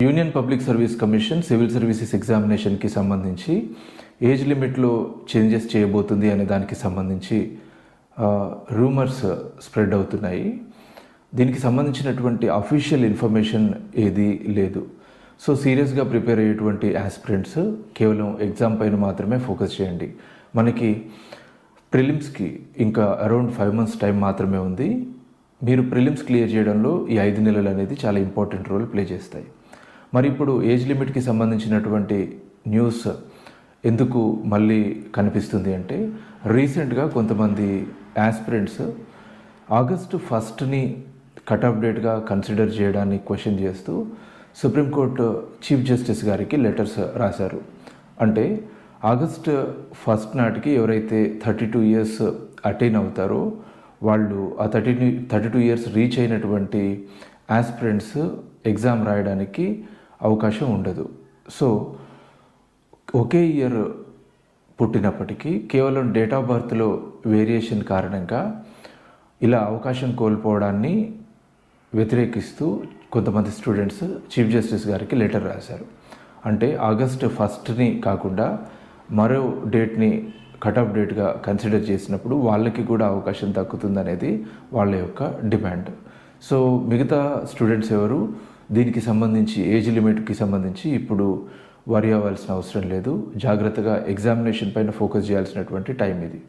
Union public service commission civil services ఎగ్జామినేషన్కి సంబంధించి age లిమిట్లో changes చేయబోతుంది అనే దానికి సంబంధించి రూమర్స్ స్ప్రెడ్ అవుతున్నాయి. దీనికి సంబంధించినటువంటి అఫీషియల్ ఇన్ఫర్మేషన్ ఏది లేదు. సో సీరియస్గా ప్రిపేర్ అయ్యేటువంటి ఆస్పిరెంట్స్ కేవలం ఎగ్జామ్ పైన మాత్రమే ఫోకస్ చేయండి. మనకి ప్రిలిమ్స్కి ఇంకా అరౌండ్ 5 months టైం మాత్రమే ఉంది. మీరు ప్రిలిమ్స్ క్లియర్ చేయడంలో ఈ 5 నెలలు అనేది చాలా ఇంపార్టెంట్ రోల్ ప్లే చేస్తాయి. మరి ఇప్పుడు ఏజ్ లిమిట్కి సంబంధించినటువంటి న్యూస్ ఎందుకు మళ్ళీ కనిపిస్తుంది అంటే, రీసెంట్గా కొంతమంది aspirants August 1st cut off డేట్గా కన్సిడర్ చేయడాన్ని క్వశ్చన్ చేస్తూ సుప్రీంకోర్టు చీఫ్ జస్టిస్ గారికి లెటర్స్ రాశారు. అంటే August 1st నాటికి ఎవరైతే 32 years అటైన్ అవుతారో వాళ్ళు ఆ 32 years రీచ్ అయినటువంటి ఆస్పిరెంట్స్ ఎగ్జామ్ రాయడానికి అవకాశం ఉండదు. సో ఒకే ఇయర్ పుట్టినప్పటికీ కేవలం డేట్ ఆఫ్ బర్త్లో వేరియేషన్ కారణంగా ఇలా అవకాశం కోల్పోవడాన్ని వ్యతిరేకిస్తూ కొంతమంది స్టూడెంట్స్ చీఫ్ జస్టిస్ గారికి లెటర్ రాశారు. అంటే August 1st కాకుండా మరో డేట్ని కట్ ఆఫ్ డేట్గా కన్సిడర్ చేసినప్పుడు వాళ్ళకి కూడా అవకాశం దక్కుతుందనేది వాళ్ళ యొక్క డిమాండ్. సో మిగతా స్టూడెంట్స్ ఎవరు దీనికి సంబంధించి ఏజ్ లిమిట్కి సంబంధించి ఇప్పుడు వరి అవ్వాల్సిన అవసరం లేదు. జాగ్రత్తగా ఎగ్జామినేషన్ పైన ఫోకస్ చేయాల్సినటువంటి టైం ఇది.